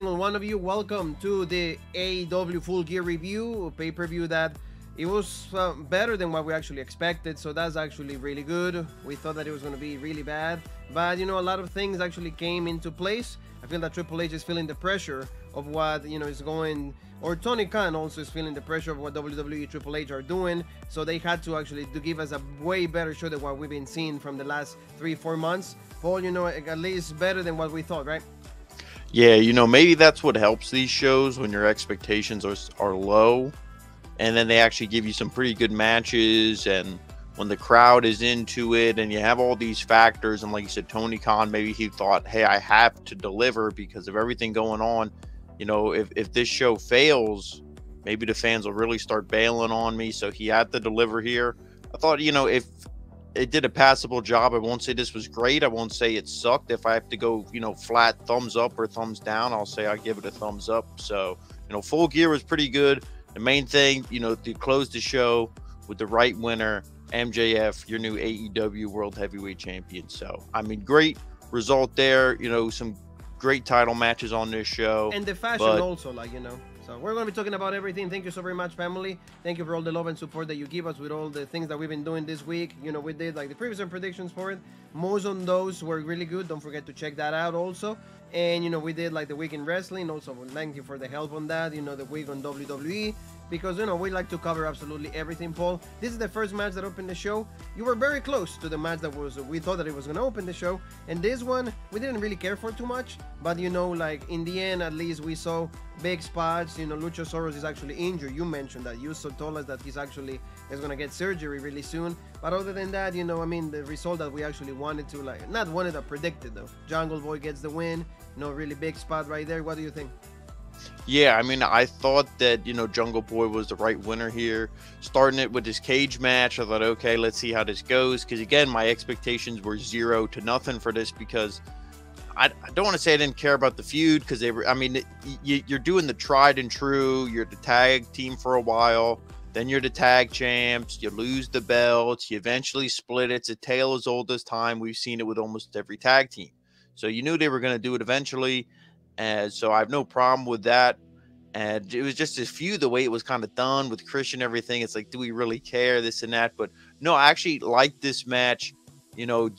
One of you, welcome to the AEW Full Gear review, a pay-per-view that it was better than what we actually expected, so that's actually really good. We thought that it was going to be really bad, but a lot of things actually came into place. I feel that Triple H is feeling the pressure of what is going, or Tony Khan also is feeling the pressure of what WWE Triple H are doing, so they had to actually give us a way better show than what we've been seeing from the last 3-4 months. Paul, at least better than what we thought, right? Yeah, maybe that's what helps these shows when your expectations are low, and then they actually give you some pretty good matches, and when the crowd is into it, and you have all these factors, and like you said, Tony Khan, maybe he thought, hey, I have to deliver because of everything going on. If this show fails, maybe the fans will really start bailing on me, so he had to deliver here. I thought, if it did a passable job. I won't say this was great. I won't say it sucked. If I have to go, flat thumbs up or thumbs down, I'll say I give it a thumbs up. So, Full Gear was pretty good. The main thing, to close the show with the right winner, MJF, your new AEW World Heavyweight Champion. So, great result there. Some great title matches on this show. And the fashion also, So we're going to be talking about everything. Thank you so very much, family. Thank you for all the love and support that you give us with all the things that we've been doing this week. We did like the previous and predictions for it. Most of those were really good. Don't forget to check that out also. And, we did like the week in wrestling. Also, thank you for the help on that. The week on WWE. Because, we like to cover absolutely everything, Paul. This is the first match that opened the show. You were very close to the match that we thought that it was going to open the show. And this one, we didn't really care for too much. But, like in the end, at least we saw big spots. Luchasaurus is actually injured. You mentioned that. You told us that he's actually is going to get surgery really soon. But other than that, the result that we actually wanted to, not wanted, but predicted, though. Jungle Boy gets the win. Really big spot right there. What do you think? Yeah, I thought that, Jungle Boy was the right winner here. Starting it with his cage match, I thought, okay, let's see how this goes. Because, again, my expectations were 0-0 for this because I don't want to say I didn't care about the feud because they were, you're doing the tried and true. You're the tag team for a while. Then you're the tag champs. You lose the belts. You eventually split it. It's a tale as old as time. We've seen it with almost every tag team. So you knew they were going to do it eventually. And so I have no problem with that. And it was just a feud, the way it was kind of done with Christian and everything. It's like, do we really care, this and that? But no, I actually liked this match.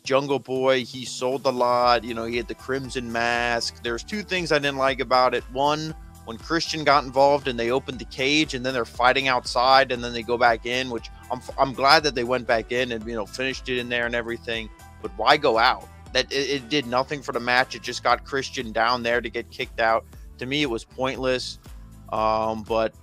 Jungle Boy, he sold a lot. He had the Crimson Mask. There's two things I didn't like about it. One, when Christian got involved and they opened the cage and then they're fighting outside and then they go back in, which I'm glad that they went back in and, finished it in there and everything. But why go out? That it did nothing for the match. It just got Christian down there to get kicked out. To me, it was pointless. But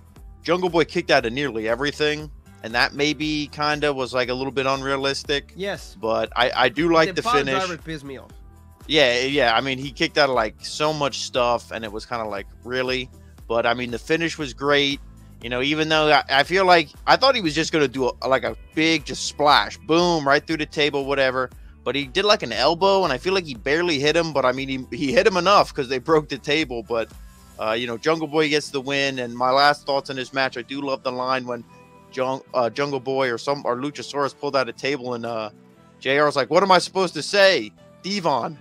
Jungle Boy kicked out of nearly everything, and that maybe kind of was like a little bit unrealistic. Yes. But I do like the finish. The driver pissed me off. Yeah. He kicked out of like so much stuff, and it was kind of like, really? But the finish was great. Even though I feel like I thought he was just going to do a big just splash, boom, right through the table, whatever. But he did like an elbow, and I feel like he barely hit him. But he hit him enough because they broke the table. But Jungle Boy gets the win. And my last thoughts on this match, I do love the line when Jungle Boy or Luchasaurus pulled out a table, and JR was like, "What am I supposed to say, Devon?"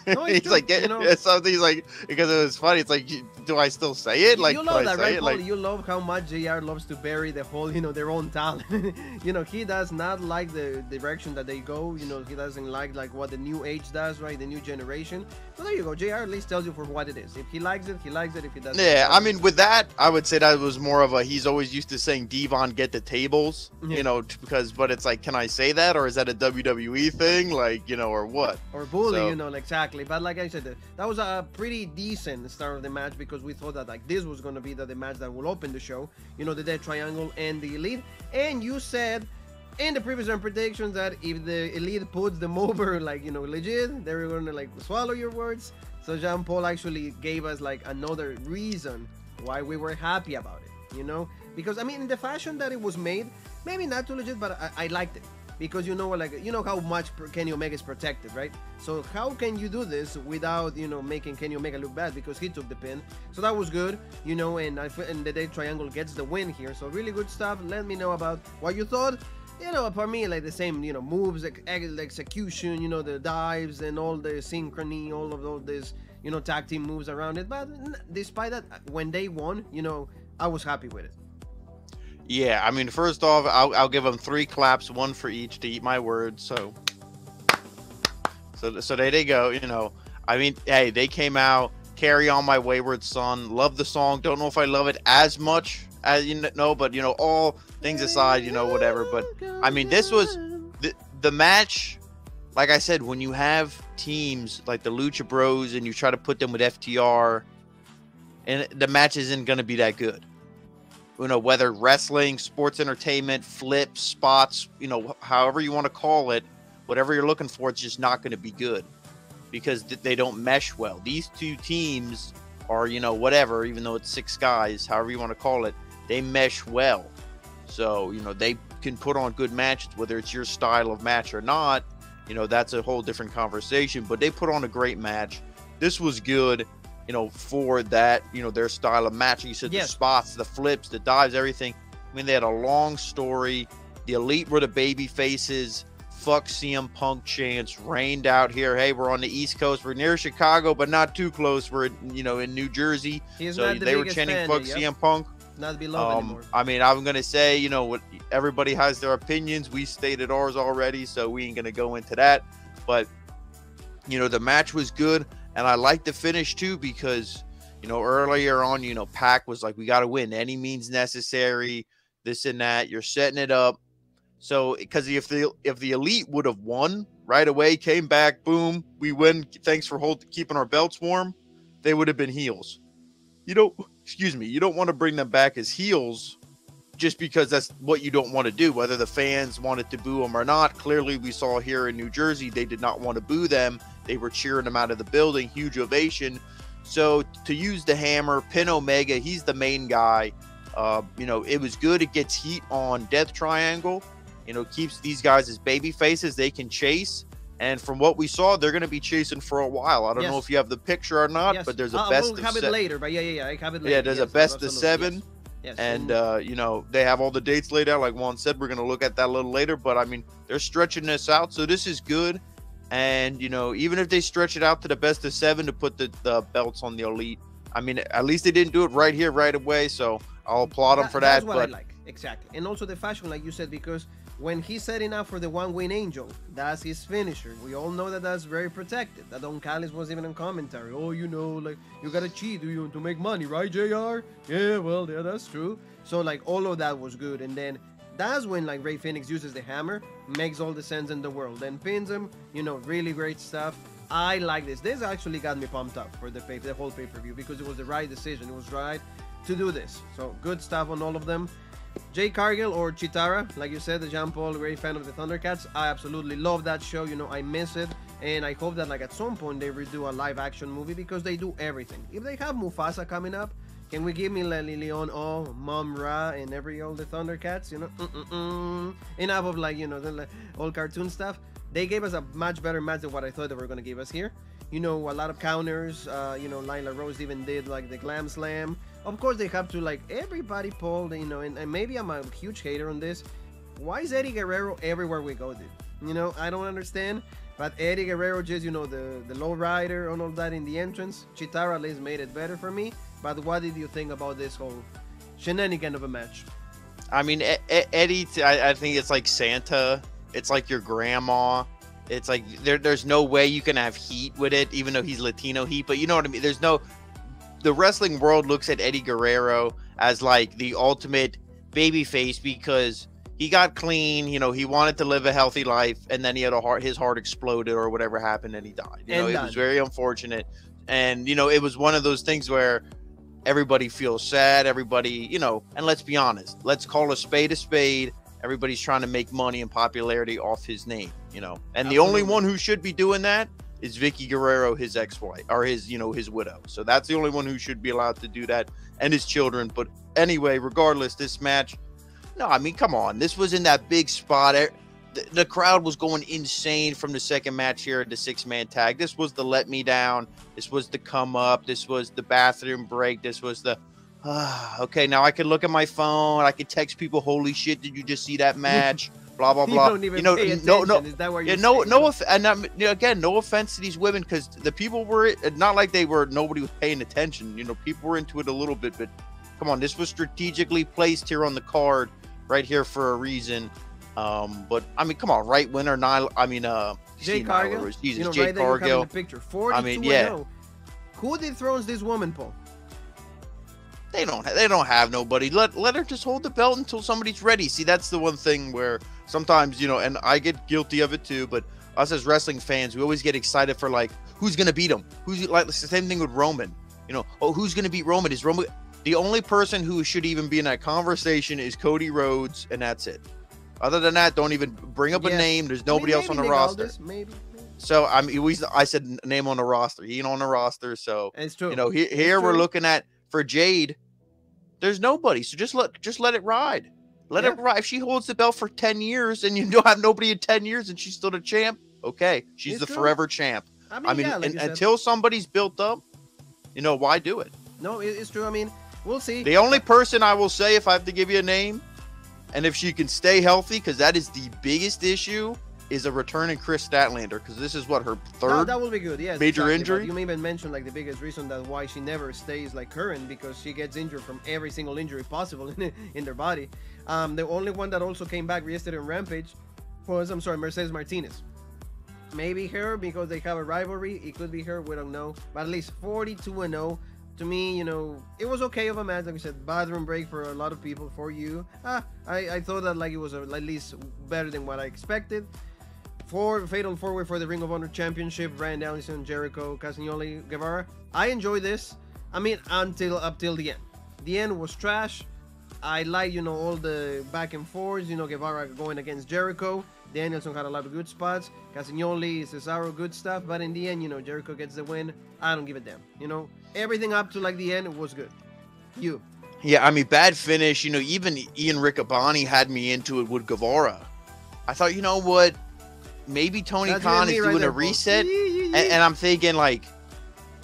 No, he's true, like, something. He's like, because it was funny. It's like, do I still say it? Like, you love that, right, Paul? Like, you love how much JR loves to bury the whole, their own talent. He does not like the direction that they go. He doesn't like what the new age does, right? The new generation. So there you go. JR at least tells you for what it is. If he likes it, he likes it. If he doesn't, yeah. With that, I would say that was more of a. He's always used to saying Devon get the tables, but it's like, can I say that, or is that a WWE thing, or what? Or bully, exactly. But like I said, that was a pretty decent start of the match because we thought that this was going to be the match that will open the show. The Death Triangle and the Elite. And you said in the previous predictions that if the Elite puts them over, legit, they were going to swallow your words. So Jean Paul actually gave us another reason why we were happy about it. Because in the fashion that it was made, maybe not too legit, but I liked it. Because how much Kenny Omega is protected, right? So how can you do this without making Kenny Omega look bad because he took the pin? So that was good, and the Death Triangle gets the win here. So really good stuff. Let me know about what you thought. For me, the same, moves, execution, the dives and all the synchrony, all of this, tag team moves around it. But despite that, when they won, I was happy with it. Yeah, I mean, first off, I'll give them 3 claps, 1 for each to eat my words. So there they go. I mean, hey, they came out, Carry On My Wayward Son. Love the song. Don't know if I love it as much as but all things aside, whatever. But I mean, this was the match. Like I said, when you have teams like the Lucha Bros and you try to put them with FTR, and the match isn't going to be that good. Whether wrestling, sports entertainment, flips, spots, however you want to call it, whatever you're looking for, it's just not going to be good because they don't mesh well. These 2 teams are, whatever, even though it's 6 guys, however you want to call it, they mesh well. So, they can put on good matches, whether it's your style of match or not, that's a whole different conversation, but they put on a great match. This was good. For that, their style of match. You said the spots, the flips, the dives, everything. I mean, they had a long story. The Elite were the baby faces. Fuck CM Punk chants rained out here. Hey, we're on the East Coast. We're near Chicago, but not too close. We're, in New Jersey. So they were chanting fuck CM Punk. Not beloved anymore. I mean, I'm going to say, what everybody has their opinions. We stated ours already, so we ain't going to go into that. But, the match was good. And I like the finish too because, earlier on, Pac was like, we got to win any means necessary, this and that. You're setting it up. So because if the Elite would have won right away, came back, boom, we win. Thanks for keeping our belts warm. They would have been heels. You don't want to bring them back as heels just because that's what you don't want to do, whether the fans wanted to boo them or not. Clearly, we saw here in New Jersey, they did not want to boo them. They were cheering them out of the building, huge ovation. So to use the hammer, pin Omega, he's the main guy. It was good. It gets heat on Death Triangle. Keeps these guys as baby faces. They can chase. And from what we saw, they're going to be chasing for a while. I don't know if you have the picture or not, but there's a best we'll have it later, but I have it later. Yeah, there's a best of 7. Yes. Yes. And, they have all the dates laid out. Like Juan said, we're going to look at that a little later. But, I mean, they're stretching this out. So this is good. And, even if they stretch it out to the best of 7 to put the belts on the Elite, I mean, at least they didn't do it right here, right away. So I'll applaud them for that. That's what I like. Exactly. And also the fashion, like you said, because when he's setting up for the one-wing angel, that's his finisher. We all know that that's very protected. That Don Callis was even on commentary. Oh, like, you gotta cheat to make money, right, JR? Yeah, well, yeah, that's true. So, like, all of that was good. And then that's when, like, Rey Fenix uses the hammer, makes all the sense in the world. Then pins him, really great stuff. I like this. This actually got me pumped up for the whole pay-per-view because it was the right decision. It was right to do this. So, good stuff on all of them. Jay Cargill or Chitara, like you said, the Jean Paul, great fan of the Thundercats. I absolutely love that show. I miss it, and I hope that at some point they redo a live action movie because they do everything. If they have Mufasa coming up, can we give me Leslie Leon, Mom Ra, and all the Thundercats? Enough of the old cartoon stuff. They gave us a much better match than what I thought they were gonna give us here. A lot of counters. Nyla Rose even did the Glam Slam. Of course, they have to everybody pulled, and maybe I'm a huge hater on this. Why is Eddie Guerrero everywhere we go, dude? I don't understand. But Eddie Guerrero just, the low rider and all that in the entrance. Chitara at least made it better for me. But what did you think about this whole shenanigan of a match? I mean, Eddie, I think it's like Santa. It's like your grandma. It's like there's no way you can have heat with it, even though he's Latino heat. But you know what I mean? The wrestling world looks at Eddie Guerrero as like the ultimate babyface because he got clean. He wanted to live a healthy life, and then he had his heart exploded or whatever happened, and he died. It was very unfortunate, and it was one of those things where everybody feels sad. Everybody, and let's be honest, let's call a spade. Everybody's trying to make money and popularity off his name, and Absolutely. The only one who should be doing that is Vicky Guerrero, his ex-wife, or his widow. So that's the only one who should be allowed to do that, and his children. But anyway, regardless, this match, no, I mean, come on. This was in that big spot. The crowd was going insane from the second match here at the 6-man tag. This was the let me down. This was the come up. This was the bathroom break. This was the, okay, now I can look at my phone. I can text people, holy shit, did you just see that match? blah blah You blah. don't even You know, pay no, attention. no, Is that what yeah, you're no, saying? no, and again, no offense to these women, because the people were not like they were. Nobody was paying attention. You know, people were into it a little bit, but come on, this was strategically placed here on the card, right here for a reason. But I mean, come on, right winner, Nyla. I mean, Jade Cargill. Jesus, You know, Jade right there you have in Cargill. the picture. 42 I mean, yeah. Who dethrones this woman, Paul? They don't have nobody. Let her just hold the belt until somebody's ready. See, that's the one thing where sometimes, you know, and I get guilty of it too, but us as wrestling fans, we always get excited for like, who's gonna beat him? Who's like, it's the same thing with Roman. You know, oh, who's gonna beat Roman? Is Roman the only person who should even be in that conversation? Is Cody Rhodes, and that's it. Other than that, don't even bring up a name. There's nobody else on the roster. Maybe. So I said name on the roster. He ain't on the roster. So It's true. You know, here we're looking at for Jade. There's nobody. So just let it ride. Let it ride. If she holds the belt for 10 years and you don't have nobody in 10 years and she's still the champ, okay, she's the forever champ. I mean, like until somebody's built up, you know, why do it? No, it's true. I mean, we'll see. The only person I will say, if I have to give you a name, and if she can stay healthy, because that is the biggest issue, is a returning Chris Statlander, because this is what her third that will be good. Yes, major injury. But you even mentioned like the biggest reason that why she never stays like current, because she gets injured from every single injury possible in their body. The only one that also came back yesterday on Rampage was, Mercedes Martinez. Maybe her, because they have a rivalry. It could be her. We don't know. But at least 42-0. To me, you know, it was okay of a match. Like I said, bathroom break for a lot of people. For you, I thought that like it was at least better than what I expected. Fatal 4-way for the Ring of Honor Championship, Bryan Danielson, Jericho, Castagnoli, Guevara. I enjoyed this. I mean, up till the end. The end was trash. I like, you know, all the back and forth. You know, Guevara going against Jericho. Danielson had a lot of good spots. Castagnoli, Cesaro, good stuff. But in the end, you know, Jericho gets the win. I don't give a damn. You know, everything up to like the end was good. Yeah, I mean, bad finish. You know, even Ian Riccaboni had me into it with Guevara. I thought, you know what? Maybe Tony Khan is doing a reset, and I'm thinking like,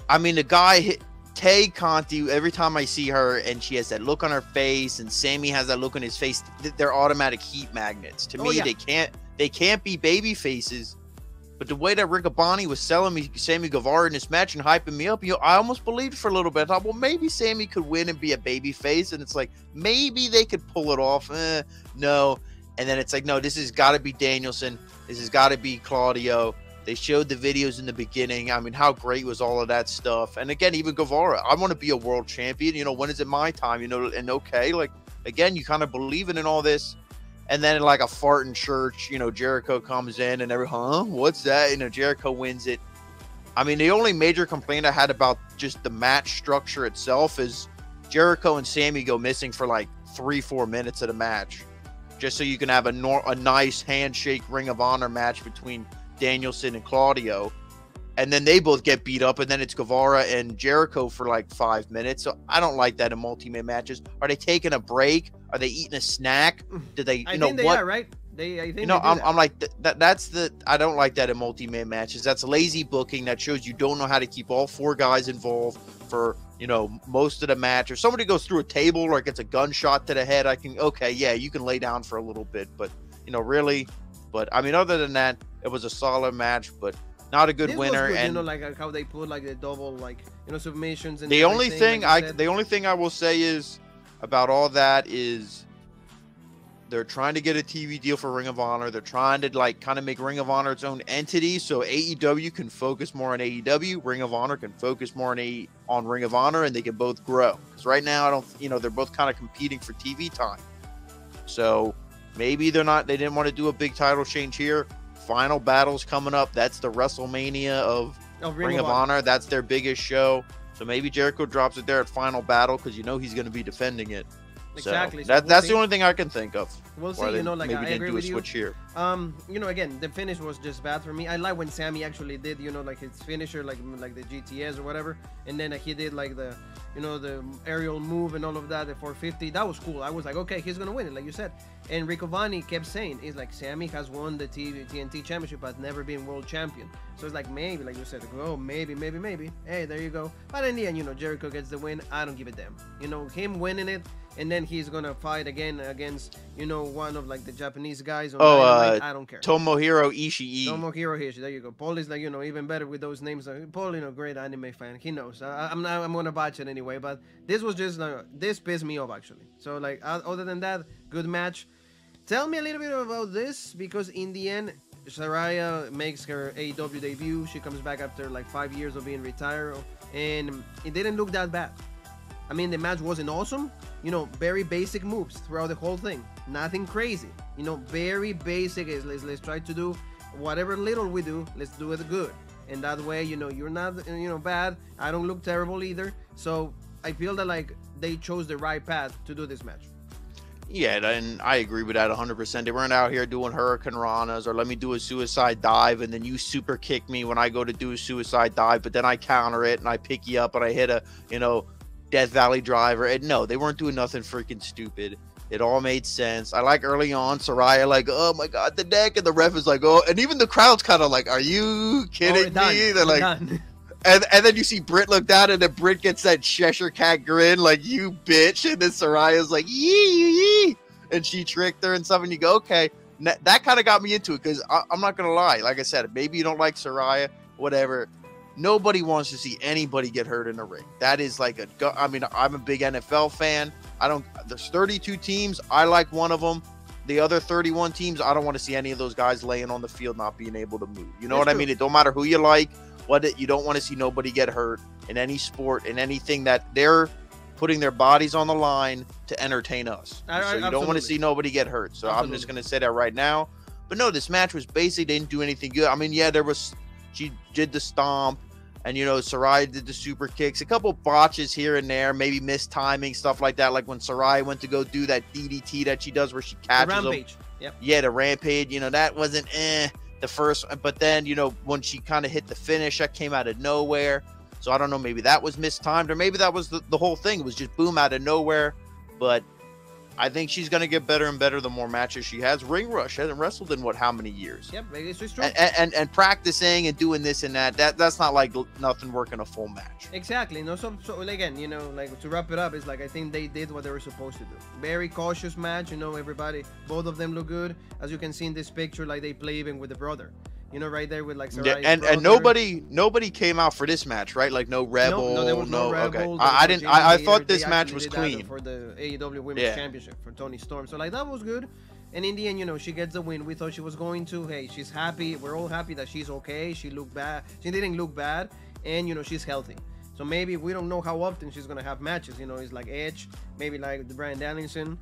I mean, the guy Tay Conti. Every time I see her and she has that look on her face, and Sammy has that look on his face, they're automatic heat magnets. To me, they can't be baby faces. But the way that Riccaboni was selling me Sammy Guevara in this match and hyping me up, you know, I almost believed for a little bit. I thought, well, maybe Sammy could win and be a baby face, and it's like maybe they could pull it off. No. And then it's like, no, this has got to be Danielson. This has got to be Claudio. They showed the videos in the beginning. I mean, how great was all of that stuff? And again, even Guevara, I want to be a world champion. You know, when is it my time? You know, and okay, like, again, you kind of believe in all this. And then like a fart in church, you know, Jericho comes in and what's that? You know, Jericho wins it. I mean, the only major complaint I had about just the match structure itself is Jericho and Sammy go missing for like 3-4 minutes of the match, just so you can have a nice handshake Ring of Honor match between Danielson and Claudio. And then they both get beat up, and then it's Guevara and Jericho for like 5 minutes. So I don't like that in multi-man matches. Are they taking a break? Are they eating a snack? Do they? I think they are, right? I think I'm like that's the I don't like that in multi-man matches. That's lazy booking. That shows you don't know how to keep all 4 guys involved for, you know, most of the match. Or somebody goes through a table or gets a gunshot to the head, you can lay down for a little bit, but you know, really. But I mean, other than that, it was a solid match, but not a good winner. Good, and you know, like how they put like the double, like, you know, submissions. And the only thing I will say is about all that is they're trying to get a TV deal for Ring of Honor. They're trying to like kind of make Ring of Honor its own entity, so AEW can focus more on AEW. Ring of Honor can focus more on Ring of Honor, and they can both grow. Because right now, they're both kind of competing for TV time. So maybe they didn't want to do a big title change here. Final Battle's coming up. That's the WrestleMania of Ring of Honor. That's their biggest show. So maybe Jericho drops it there at Final Battle, because you know he's going to be defending it. Exactly. So that's the only thing I can think of. We'll see. You know, like I agree with you. Switch here. You know, again, the finish was just bad for me. I like when Sammy actually did, you know, like his finisher, like the GTS or whatever, and then he did like the, you know, the aerial move and all of that, the 450. That was cool. I was like, okay, he's gonna win it, like you said. And Riccaboni kept saying, it's like Sammy has won the TNT Championship, but never been world champion. So it's like maybe, like you said, oh, maybe. Hey, there you go. But in the end, you know, Jericho gets the win. I don't give a damn. You know, him winning it, and then he's gonna fight again against, you know, one of like the Japanese guys on Oh, Dynamite. I don't care. Tomohiro Ishii. Tomohiro Hishi. There you go. Paul is like, you know, even better with those names. Paul, you know, great anime fan. He knows. I'm gonna botch it anyway. But this was just this pissed me off actually. So like, other than that, good match. Tell me a little bit about this, because in the end, Saraya makes her AEW debut. She comes back after like 5 years of being retired, and it didn't look that bad. I mean, the match wasn't awesome. You know, very basic moves throughout the whole thing. Nothing crazy. You know, very basic. Let's try to do whatever little we do. Let's do it good. And that way, you know, you're not, you know, bad. I don't look terrible either. So I feel that like they chose the right path to do this match. Yeah, and I agree with that 100%. They weren't out here doing Hurricane Ranas or let me do a suicide dive and then you super kick me when I go to do a suicide dive, but then I counter it and I pick you up and I hit a, you know, Death Valley driver. And no, they weren't doing nothing freaking stupid. It all made sense. I like early on Saraya like, oh my god, the neck, and the ref is like, oh, and even the crowd's kind of like, are you kidding me? They're like, and then you see Britt look down, and then Britt gets that Cheshire Cat grin, like, you bitch. And then Saraya's like, yee, and she tricked her and stuff. And you go, okay, that kind of got me into it, because I'm not gonna lie, like I said, maybe you don't like Saraya, whatever. Nobody wants to see anybody get hurt in the ring. That is like I mean, I'm a big NFL fan. There's 32 teams. I like one of them. The other 31 teams, I don't want to see any of those guys laying on the field not being able to move. You know what I mean? It don't matter who you like. You don't want to see nobody get hurt in any sport, in anything that they're putting their bodies on the line to entertain us. So you don't want to see nobody get hurt. So I'm just going to say that right now. But no, this match was basically, they didn't do anything good. I mean, yeah, she did the stomp, and, you know, Saraya did the super kicks, a couple botches here and there, maybe missed timing, stuff like that. Like when Saraya went to go do that DDT that she does where she catches the rampage. Yep. Yeah, the rampage, you know, that wasn't the first, but then, you know, when she kind of hit the finish, that came out of nowhere. So I don't know, maybe that was mistimed, or maybe that was the whole thing. It was just boom out of nowhere. But I think she's going to get better and better the more matches she has. Ring Rush hasn't wrestled in how many years? Yep, it's true. And practicing and doing this and that's not like nothing working a full match. Exactly. No, so again, you know, like to wrap it up, it's like I think they did what they were supposed to do. Very cautious match. You know, everybody, both of them look good, as you can see in this picture. Like they play even with the brother. You know, right there with like Saraya's and nobody came out for this match, right? Like no Rebel. No, there was no Rebel. Okay. I thought this match was clean for the AEW Women's Championship for Toni Storm. So like that was good. And in the end, you know, she gets the win. We thought she was going to. Hey, she's happy. We're all happy that she's okay. She looked bad. She didn't look bad, and you know she's healthy. So maybe we don't know how often she's gonna have matches. You know, it's like Edge, maybe like the Bryan Danielson.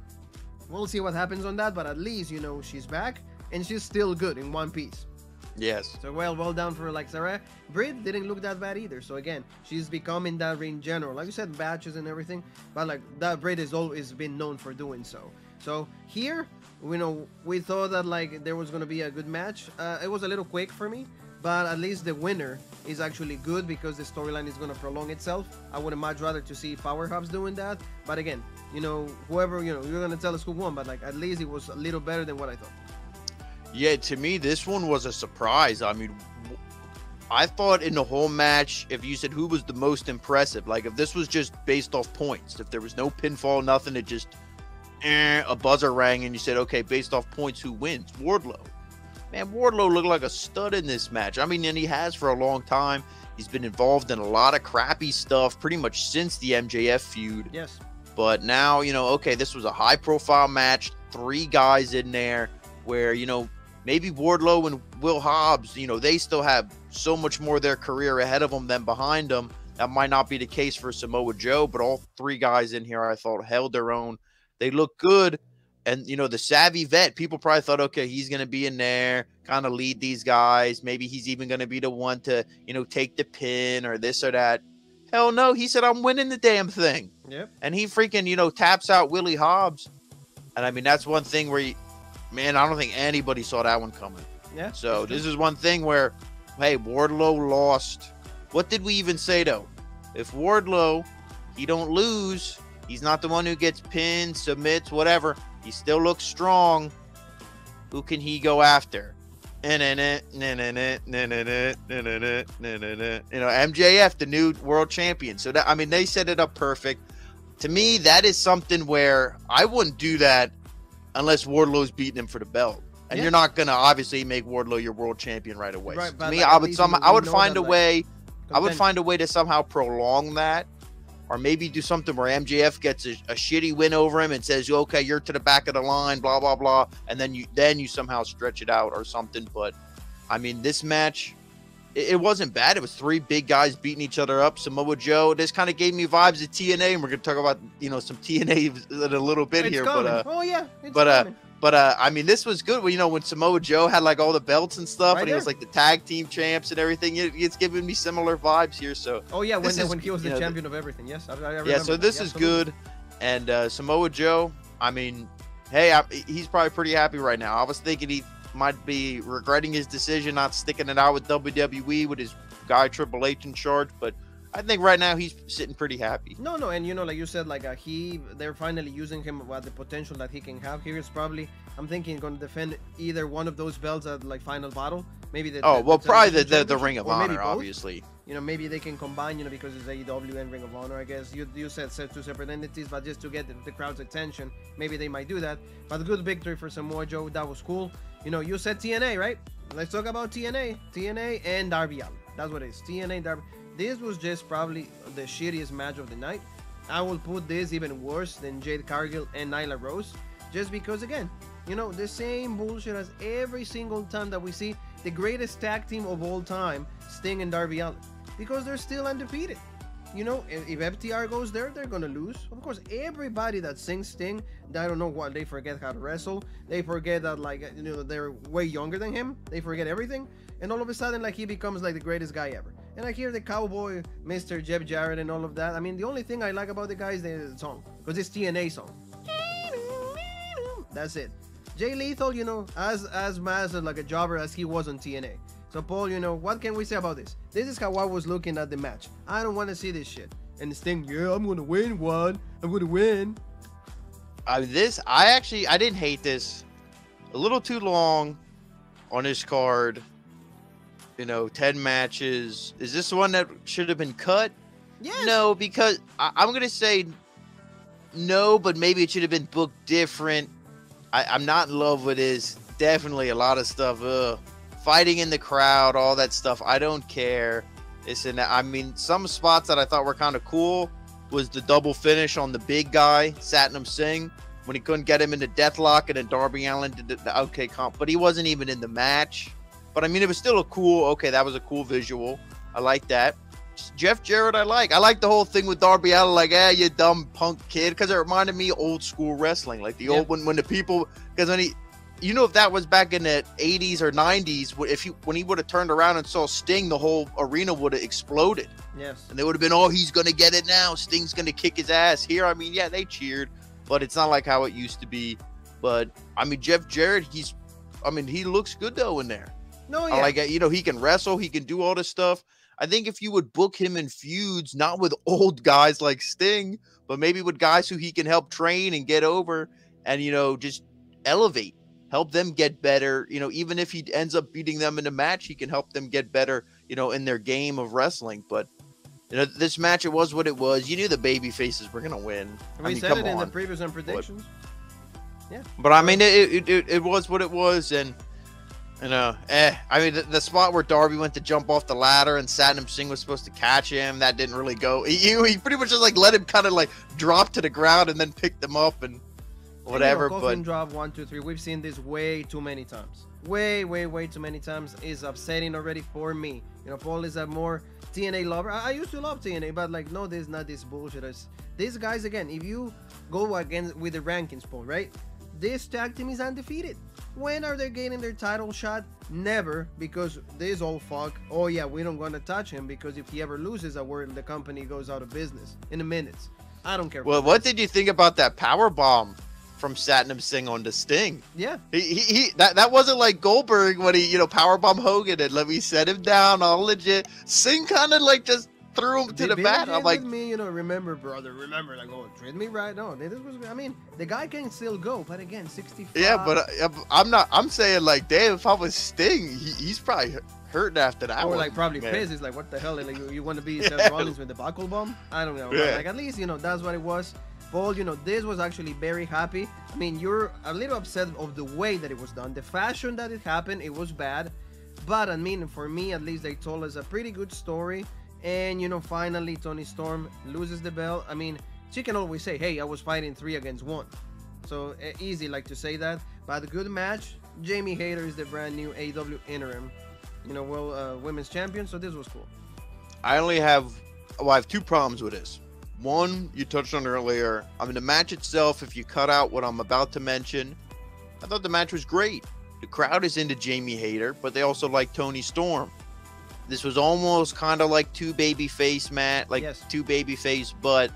We'll see what happens on that. But at least, you know, she's back and she's still good in one piece. Yes. So well done for like Saraya. Britt didn't look that bad either. So again, she's becoming that ring general. Like you said, batches and everything. But like that Britt has always been known for doing so. So here, you know, we thought that like there was gonna be a good match. It was a little quick for me, but at least the winner is actually good because the storyline is gonna prolong itself. I would have much rather to see Powerhouse doing that. But again, you know, whoever, you know, you're gonna tell us who won, but like at least it was a little better than what I thought. Yeah, to me, this one was a surprise. I mean, I thought in the whole match, if you said who was the most impressive, like if this was just based off points, if there was no pinfall, nothing, it just a buzzer rang and you said, okay, based off points, who wins? Wardlow. Man, Wardlow looked like a stud in this match. I mean, and he has for a long time. He's been involved in a lot of crappy stuff pretty much since the MJF feud. Yes. But now, you know, okay, this was a high-profile match, 3 guys in there where, you know, maybe Wardlow and Will Hobbs, you know, they still have so much more of their career ahead of them than behind them. That might not be the case for Samoa Joe, but all 3 guys in here I thought held their own. They look good. And, you know, the savvy vet, people probably thought, okay, he's going to be in there, kind of lead these guys. Maybe he's even going to be the one to, you know, take the pin or this or that. Hell no. He said, I'm winning the damn thing. Yep. And he freaking, you know, taps out Willie Hobbs. And, I mean, that's one thing where, man, I don't think anybody saw that one coming. Yeah. So this is one thing where, hey, Wardlow lost. What did we even say, though? If Wardlow, he don't lose, he's not the one who gets pinned, submits, whatever. He still looks strong. Who can he go after? You know, MJF, the new world champion. So that, I mean, they set it up perfect. to me, that is something where I wouldn't do that unless Wardlow's beating him for the belt. And you're not gonna obviously make Wardlow your world champion right away. Right, So but to me, like, I at would least, I would know find that, a like, way. I would content- find a way to somehow prolong that, or maybe do something where MJF gets a shitty win over him and says, "Okay, you're to the back of the line," blah blah blah, and then you somehow stretch it out or something. But I mean, this match, it wasn't bad. It was three big guys beating each other up. Samoa Joe. This kind of gave me vibes of TNA, and we're gonna talk about some TNA in a little bit it's here. coming. But oh yeah, it's but coming. I mean, this was good. When Samoa Joe had like all the belts and stuff, Right and he was there. like the tag team champs and everything. It's giving me similar vibes here. So Oh yeah, this is, when he was you the know, champion of everything. Yes, I remember. yeah. So that. this Yeah, is absolutely. good. And Samoa Joe, I mean, hey, he's probably pretty happy right now. I was thinking he might be regretting his decision not sticking it out with WWE with his guy Triple H in charge, but I think right now he's sitting pretty happy. No, and like you said, like they're finally using him at the potential that he can have. Here is probably, I'm thinking, going to defend either one of those belts at like Final Battle. Maybe the Probably television the championship, Ring of or maybe Honor, both. obviously. Maybe they can combine, because it's AEW and Ring of Honor. I guess you said two separate entities, but just to get the crowd's attention, maybe they might do that. But a good victory for Samoa Joe. That was cool. You said TNA, right? Let's talk about TNA and Darby Allin. That's what it is. TNA Darby. This was just probably the shittiest match of the night. I will put this even worse than Jade Cargill and Nyla Rose, just because, again, the same bullshit as every single time that we see the greatest tag team of all time, Sting and Darby Allin, because they're still undefeated. If FTR goes there, they're gonna lose. Of course, everybody that sings Sting, I don't know why they forget how to wrestle. They forget that, like, they're way younger than him. They forget everything, and all of a sudden, like, he becomes like the greatest guy ever. And I hear the cowboy, Mr. Jeff Jarrett, and all of that. I mean, the only thing I like about the guy is the song, because it's TNA song. That's it. Jay Lethal, as massive like a jobber as he was on TNA. So Paul, what can we say about this? This is how I was looking at the match. I don't want to see this shit. And Sting, yeah, I'm gonna win one. I'm gonna win. I didn't hate this. A little too long on this card. 10 matches. Is this one that should have been cut? Yes. No, because I'm going to say no, but maybe it should have been booked different. I'm not in love with this. Definitely a lot of stuff. Fighting in the crowd, all that stuff. I don't care. Some spots that I thought were kind of cool was the double finish on the big guy, Satnam Singh, when he couldn't get him into Deathlock, and then Darby Allin did the okay comp, but he wasn't even in the match. But I mean, it was still that was a cool visual. I like that. Jeff Jarrett, I like the whole thing with Darby Allin, like, you dumb punk kid, because it reminded me of old school wrestling, like the old when the people, because when he, if that was back in the 80s or 90s, when he would have turned around and saw Sting, the whole arena would have exploded. Yes. And they would have been, he's gonna get it now. Sting's gonna kick his ass. Here, I mean, yeah, they cheered, but it's not like how it used to be. But I mean, Jeff Jarrett, he looks good though in there. No, yeah. I like, he can wrestle, he can do all this stuff. I think if you would book him in feuds, not with old guys like Sting, but maybe with guys who he can help train and get over and, just elevate, help them get better. Even if he ends up beating them in a match, he can help them get better, in their game of wrestling. But, this match, it was what it was. You knew the baby faces were going to win. We said it in the previous predictions. Yeah. But I mean, it was what it was. And, I mean, the spot where Darby went to jump off the ladder and Satnam Singh was supposed to catch him, that didn't really go. He pretty much just like let him kind of like drop to the ground and then picked him up and whatever. Coffin drop 1, 2, 3. We've seen this way too many times. Way too many times. Is upsetting already for me. Paul is a more TNA lover. I used to love TNA, but like, no, there's not this bullshit. These guys, again, if you go again with the rankings, Paul, right? This tag team is undefeated. When are they getting their title shot? Never, because this old fuck, oh yeah, we don't gonna touch him, because if he ever loses a word, the company goes out of business in a minute. I don't care. Well, what did you think about that power bomb from Satnam Singh on the Sting? Yeah. That wasn't like Goldberg when he, powerbomb Hogan and let me set him down, all legit. Singh kind of like just threw him to the mat. I'm like, me, remember, brother, remember, like, treat me right. No, this was, I mean, the guy can still go, but again, 65. Yeah, but I'm saying, like, damn, if I was Sting, he's probably hurting after that. Or like probably pissed. He's like, what the hell? Like, you want to be Seth Rollins with the buckle bomb? I don't know. Yeah. Like, at least, that's what it was. Paul, this was actually very happy. I mean, you're a little upset of the way that it was done. The fashion that it happened, it was bad. But, I mean, for me, at least, they told us a pretty good story. And, finally, Toni Storm loses the belt. I mean, she can always say, hey, I was fighting 3 against 1. So, easy, like, to say that. But a good match. Jamie Hayter is the brand new AEW interim, women's champion. So, this was cool. I have 2 problems with this. One, you touched on earlier. I mean, the match itself, if you cut out what I'm about to mention, I thought the match was great. The crowd is into Jamie Hayter, but they also like Toni Storm. This was almost kind of like 2 babyface yes. 2 babyface, but,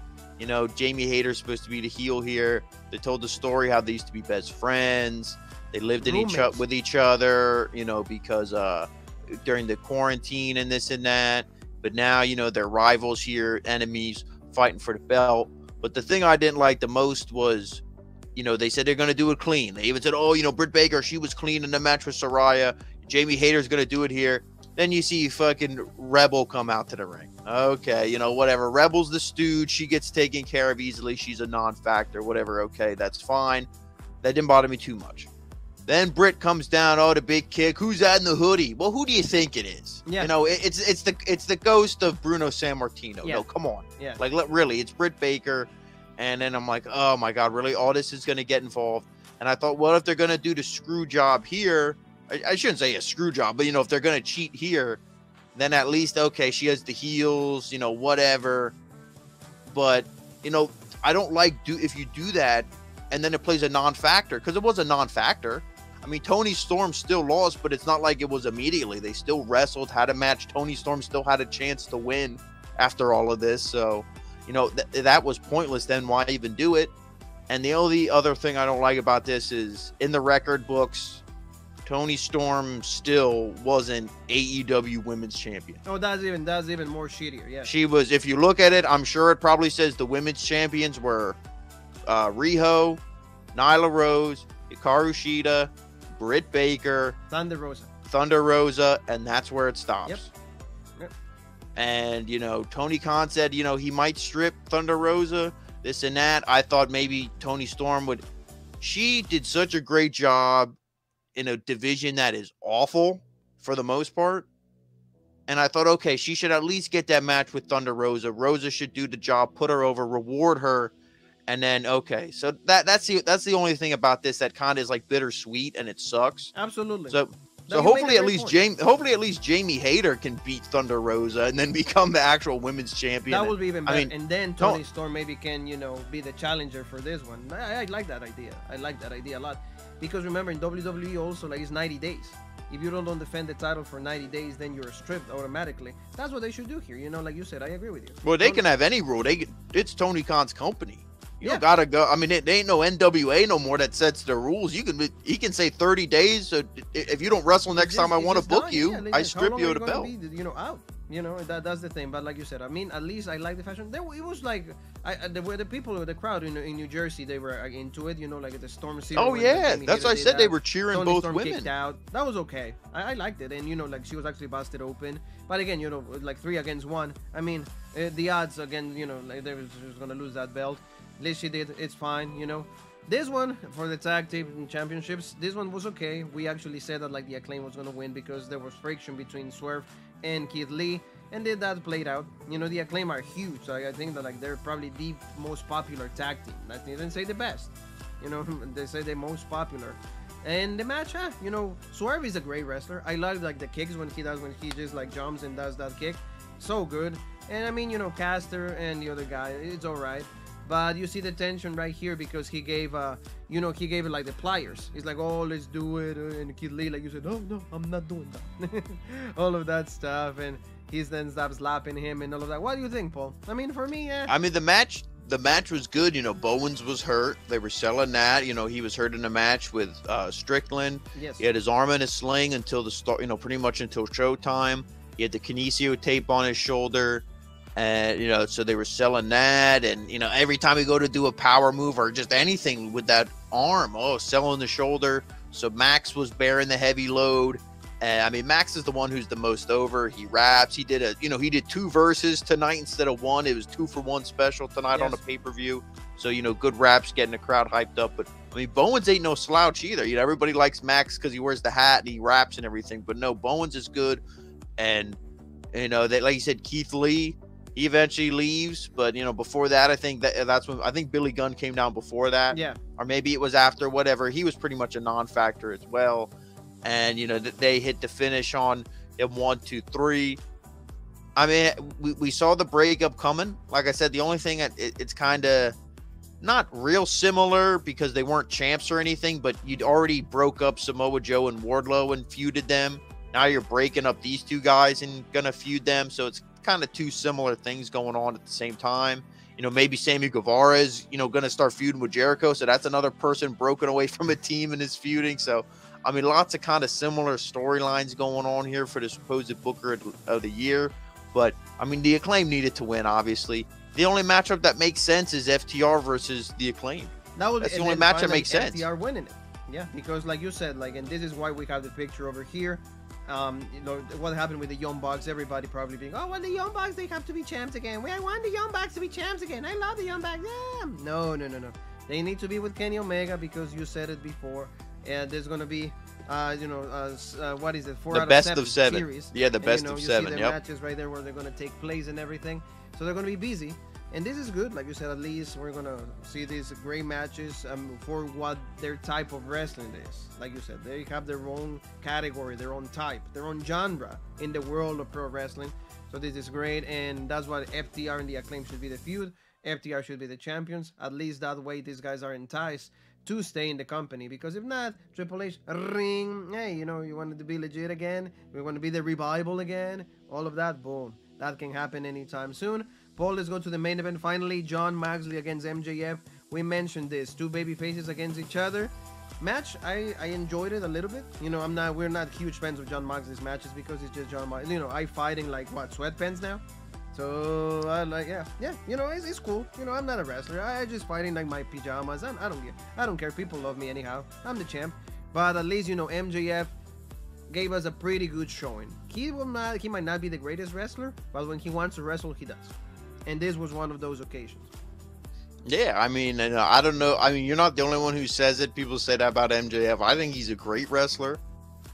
Jamie Hayter's supposed to be the heel here. They told the story how they used to be best friends. They lived with each other, because during the quarantine and this and that. But now, they're rivals here, enemies, fighting for the belt. But the thing I didn't like the most was, they said they're going to do it clean. They even said, Britt Baker, she was clean in the match with Saraya. Jamie Hayter's going to do it here. Then you see fucking Rebel come out to the ring. Okay, whatever. Rebel's the stooge. She gets taken care of easily. She's a non-factor, whatever. Okay, that's fine. That didn't bother me too much. Then Britt comes down. Oh, the big kick. Who's that in the hoodie? Well, who do you think it is? Yeah. It's the ghost of Bruno Sammartino. Yeah. No, come on. Yeah. Really, it's Britt Baker. And then I'm like, oh my God, really? All this is going to get involved. And I thought, well, if they're going to do the screw job here, I shouldn't say a screw job, but if they're going to cheat here, then at least, okay, she has the heels, whatever. But, I don't like if you do that and then it plays a non-factor, because it was a non-factor. I mean, Toni Storm still lost, but it's not like it was immediately. They still wrestled, had a match. Toni Storm still had a chance to win after all of this. So, that was pointless. Then why even do it? And the only other thing I don't like about this is in the record books, Toni Storm still wasn't AEW Women's Champion. Oh, that's even more shittier. Yeah. She was. If you look at it, I'm sure it probably says the women's champions were Riho, Nyla Rose, Hikaru Shida, Britt Baker, Thunder Rosa, and that's where it stops. Yep. And Tony Khan said he might strip Thunder Rosa, this and that. I thought maybe Toni Storm would. She did such a great job in a division that is awful for the most part. And I thought, okay, she should at least get that match with Thunder Rosa. Rosa should do the job, put her over, reward her. And then, okay, so that's the only thing about this that kind of is like bittersweet and it sucks. Absolutely. So hopefully at least Jamie Hayter can beat Thunder Rosa and then become the actual women's champion. That would be even better. And then Toni Storm maybe can, be the challenger for this one. I like that idea. I like that idea a lot. Because remember, in WWE also, it's 90 days. If you don't defend the title for 90 days, then you're stripped automatically. That's what they should do here. Like you said, I agree with you. Well, they can have any rule. It's Tony Khan's company. You don't gotta go. I mean, it ain't no NWA no more that sets the rules. He can say 30 days. So if you don't wrestle next time I want to book you, I strip you of the belt. Out. That's the thing. But like you said, I mean, at least I like the fashion. It was like the people, the crowd in New Jersey, they were into it. Like the Storm Zero. Oh yeah, that's why I said they were cheering Toni both Storm women. Kicked out. That was okay. I liked it, and like she was actually busted open. But again, like 3 against 1. I mean, the odds again, like she was gonna lose that belt. At least she did. It's fine. This one for the tag team championships, this one was okay. We actually said that like the Acclaim was gonna win because there was friction between Swerve and Keith Lee, and then that played out. The Acclaim are huge, so I think that like they're probably the most popular tag team. I didn't say the best. They say the most popular. And the match, Swerve is a great wrestler. I like the kicks when he just like jumps and does that kick, so good. And I mean, Caster and the other guy, it's all right. But you see the tension right here because he gave, it like the pliers. He's like, oh, let's do it. And Kid Lee, like you said, oh, no, I'm not doing that. All of that stuff. And he then stops slapping him and all of that. What do you think, Paul? I mean, for me, yeah. I mean, the match was good. Bowens was hurt. They were selling that. He was hurt in the match with Strickland. Yes. He had his arm in a sling until the start, pretty much until showtime. He had the kinesio tape on his shoulder. And, so they were selling that. And, every time we go to do a power move or just anything with that arm, selling the shoulder. So Max was bearing the heavy load. I mean, Max is the one who's the most over. He raps. He did he did 2 verses tonight instead of 1. It was 2-for-1 special tonight on a pay-per-view. So, you know, good raps getting the crowd hyped up. But, I mean, Bowens ain't no slouch either. You know, everybody likes Max because he wears the hat and he raps and everything. But, no, Bowens is good. And, you know, that, like you said, Keith Lee, he eventually leaves. But, you know, before that, I think that's when – I think Billy Gunn came down before that. Yeah. Or maybe it was after, whatever. He was pretty much a non-factor as well. And, you know, they hit the finish on him 1, 2, 3. I mean, we saw the breakup coming. Like I said, the only thing, it's kind of not real similar because they weren't champs or anything, but you'd already broke up Samoa Joe and Wardlow and feuded them. Now you're breaking up these two guys and going to feud them. So it's kind of two similar things going on at the same time. You know, maybe Sammy Guevara is, you know, going to start feuding with Jericho. So that's another person broken away from a team and is feuding. So, I mean, lots of kind of similar storylines going on here for the supposed Booker of the Year. But, I mean, the Acclaim needed to win, obviously. The only matchup that makes sense is FTR versus the Acclaim. That's the only match that makes sense. FTR winning it. Yeah, because like you said, like, and this is why we have the picture over here. You know, what happened with the Young Bucks, everybody probably being, oh, well, the Young Bucks, they have to be champs again. I want the Young Bucks to be champs again. I love the Young Bucks. Yeah. No. They need to be with Kenny Omega because you said it before. And there's going to be, what is it? 4 out of 7 series. Yeah, the best of 7. You see the matches right there where they're going to take place and everything. So they're going to be busy. And this is good. Like you said, at least we're going to see these great matches for what their type of wrestling is. Like you said, they have their own category, their own type, their own genre in the world of pro wrestling. So this is great. And that's what FTR and the Acclaim should be the feud. FTR should be the champions. At least that way these guys are enticed to stay in the company, because if not, Triple H, ring, hey, you know, you wanted to be legit again, we want to be the revival again, all of that, boom, that can happen anytime soon. Paul, let's go to the main event finally. Jon Moxley against MJF. We mentioned this, two baby faces against each other. Match, I enjoyed it a little bit. You know, we're not huge fans of Jon Moxley's matches because it's just Jon Moxley. You know, I fighting like what, sweatpants now? So I like, yeah, you know, it's cool. You know, I'm not a wrestler. I just fighting like my pajamas. I don't care. People love me anyhow. I'm the champ. But at least, you know, MJF gave us a pretty good showing. He might not be the greatest wrestler, but when he wants to wrestle, he does. And this was one of those occasions. Yeah, I mean, and I don't know. I mean, you're not the only one who says it. People say that about MJF. I think he's a great wrestler.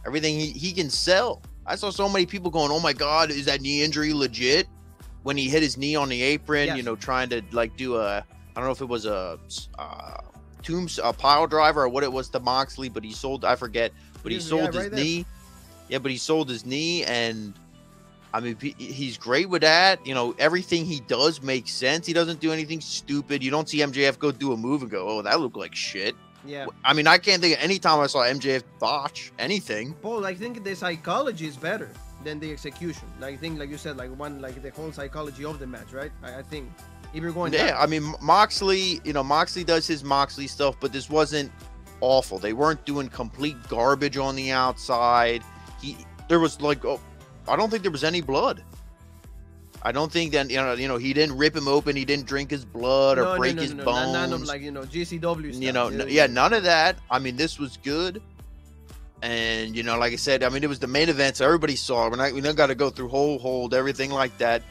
Everything he can sell. I saw so many people going, "Oh my God, is that knee injury legit?" When he hit his knee on the apron, yes. You know, trying to like do I don't know if it was a pile driver or what it was to Moxley, but he sold, I forget, but he sold his knee. Yeah, but he sold his knee, and I mean, he's great with that. You know, everything he does makes sense. He doesn't do anything stupid. You don't see MJF go do a move and go, "Oh, that looked like shit." Yeah. I mean, I can't think of any time I saw MJF botch anything. Paul, I think the psychology is better than the execution. I think, like you said, like the whole psychology of the match, right? I think if you're going, I mean, Moxley, you know, Moxley does his Moxley stuff, but this wasn't awful. They weren't doing complete garbage on the outside. There was like, I don't think there was any blood. I don't think that, you know, he didn't rip him open. He didn't drink his blood or break his bones. None of, like, you know, GCW stuff. You know, yeah, none of that. I mean, this was good. And, you know, like I said, I mean, it was the main event, so everybody saw it. We don't got to go through hold, everything like that.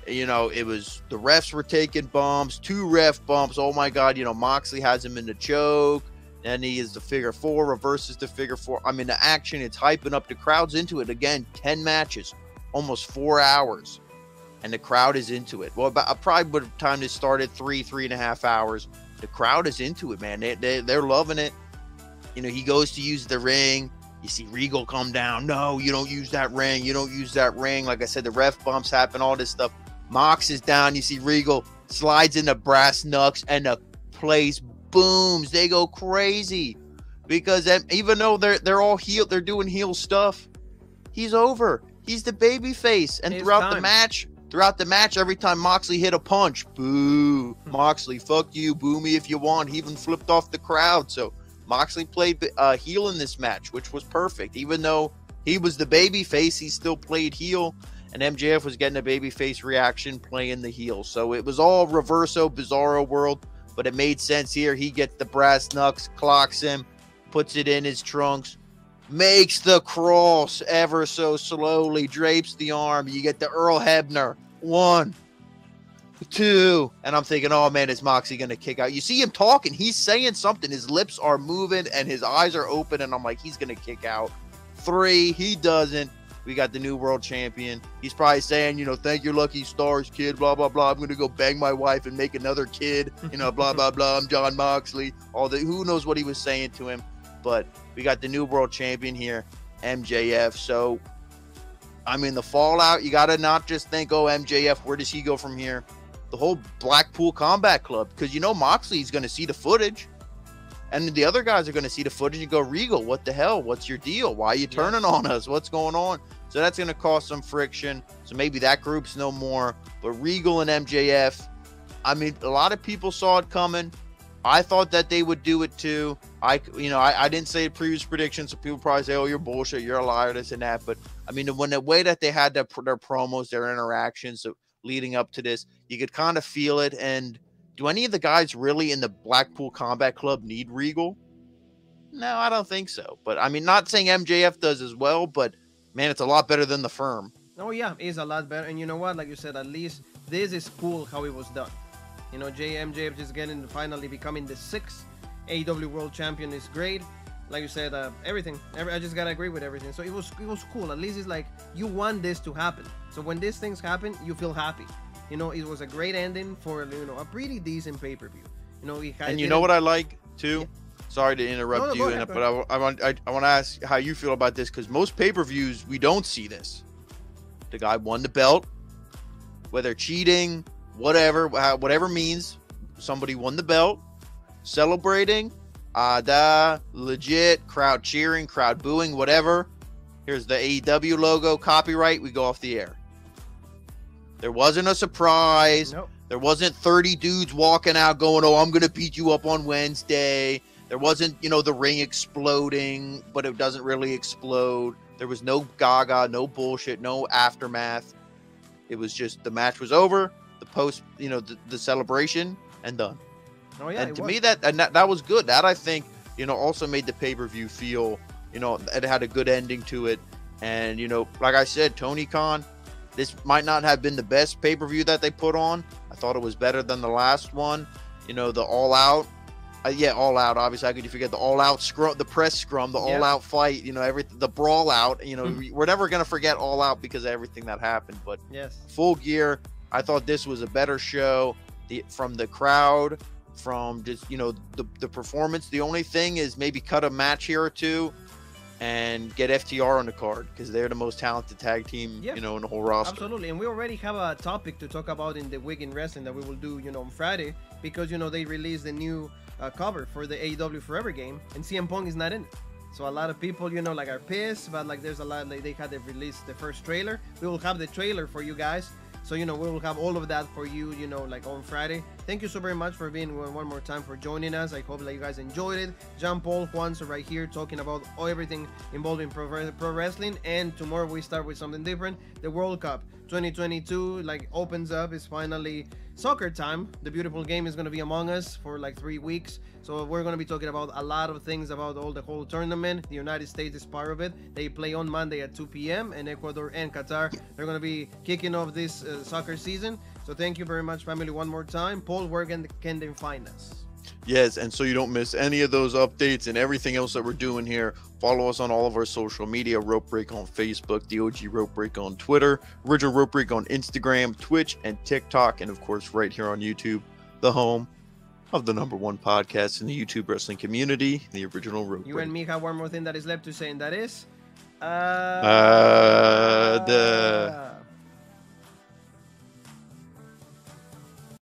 You know, it was, the refs were taking bumps, 2 ref bumps. Oh, my God, you know, Moxley has him in the choke. Then he is the figure 4, reverses the figure 4. I mean, the action, it's hyping up. The crowd's into it. Again, 10 matches, almost 4 hours. And the crowd is into it. Well, probably by the time this started, 3.5 hours. The crowd is into it, man. They're loving it. You know, he goes to use the ring. You see Regal come down. No, you don't use that ring. You don't use that ring. Like I said, the ref bumps happen, all this stuff. Mox is down. You see Regal slides in the brass knucks, and the place booms. They go crazy because even though they're all heel, they're doing heel stuff. He's over. He's the baby face. And throughout the match, every time Moxley hit a punch, boo. Moxley, fuck you. Boo me if you want. He even flipped off the crowd. So Moxley played heel in this match, which was perfect. Even though he was the baby face, he still played heel. And MJF was getting a baby face reaction playing the heel. So it was all reverso, bizarro world. But it made sense here. He gets the brass knucks, clocks him, puts it in his trunks, makes the cross ever so slowly, drapes the arm. You get the Earl Hebner. 1, 2. And I'm thinking, oh man, is Moxley going to kick out? You see him talking. He's saying something. His lips are moving and his eyes are open. And I'm like, he's going to kick out. 3. He doesn't. We got the new world champion. He's probably saying, thank your lucky stars, kid, blah, blah, blah. I'm going to go bang my wife and make another kid, blah, blah, blah. I'm Jon Moxley. Who knows what he was saying to him. But we got the new world champion here, MJF. So, I mean, the fallout, you got to not just think, oh, MJF, where does he go from here? The whole Blackpool Combat Club, because Moxley's going to see the footage. And the other guys are going to see the footage and go, Regal, what the hell? What's your deal? Why are you turning on us? What's going on? So that's going to cause some friction. So maybe that group's no more. But Regal and MJF, I mean, a lot of people saw it coming. I thought that they would do it too. I didn't say previous predictions, so people probably say, oh, you're bullshit, you're a liar, this and that. But, I mean, when the way that they had their promos, their interactions leading up to this, you could kind of feel it. And do any of the guys really in the Blackpool Combat Club need Regal? No, I don't think so. But, I mean, not saying MJF does as well, but, man, it's a lot better than the Firm. Oh, yeah, it's a lot better. And you know what? Like you said, at least this is cool how it was done. MJF just finally becoming the 6th AEW World Champion is great. Like you said, everything. I just gotta agree with everything. So it was cool. At least it's like you want this to happen. So when these things happen, you feel happy. It was a great ending for a pretty decent pay-per-view. And you know what I like too? Yeah. Sorry to interrupt you, ahead, but I want to ask how you feel about this, because most pay-per-views we don't see this. The guy won the belt, whether cheating, whatever means, somebody won the belt, celebrating, legit, crowd cheering, crowd booing, whatever. Here's the AEW logo, copyright, we go off the air. There wasn't a surprise. Nope. There wasn't 30 dudes walking out going, oh, I'm going to beat you up on Wednesday. There wasn't, the ring exploding, but it doesn't really explode. There was no gaga, no bullshit, no aftermath. It was just the match was over, the post, the celebration, and done. Oh, yeah, and to me, that was good. That, I think, also made the pay-per-view feel, it had a good ending to it. And, like I said, Tony Khan, this might not have been the best pay-per-view that they put on. I thought it was better than the last one. The All Out. All Out. Obviously, how could you forget the All Out scrum, the press scrum, the All Out fight, everything, the Brawl Out. We're never going to forget All Out because of everything that happened. But yes, Full Gear, I thought this was a better show from the crowd, from just, the performance. The only thing is maybe cut a match here or two and get FTR on the card, because they're the most talented tag team, in the whole roster. Absolutely. And we already have a topic to talk about in the Week in Wrestling that we will do, on Friday, because, they released the new cover for the AEW Forever game, and CM Punk is not in it. So a lot of people, are pissed, but there's a lot, they had to release the first trailer. We will have the trailer for you guys. So, we will have all of that for you, on Friday. Thank you so very much for being one more time, for joining us. I hope that you guys enjoyed it. John Paul, Juan's right here talking about everything involving pro wrestling. And tomorrow we start with something different. The World Cup 2022 opens up. It's finally soccer time. The beautiful game is going to be among us for 3 weeks. So we're going to be talking about a lot of things about the whole tournament. The United States is part of it. They play on Monday at 2 p.m. and Ecuador and Qatar, they're going to be kicking off this soccer season. So thank you very much, family, one more time. Paul, where can they find us? Yes, and so you don't miss any of those updates and everything else that we're doing here, follow us on all of our social media. Rope Break on Facebook, the OG Rope Break on Twitter, Original Rope Break on Instagram, Twitch, and TikTok, and of course right here on YouTube, the home of the #1 podcast in the YouTube wrestling community, the Original Rope Break. You and me have one more thing that is left to say, and that is...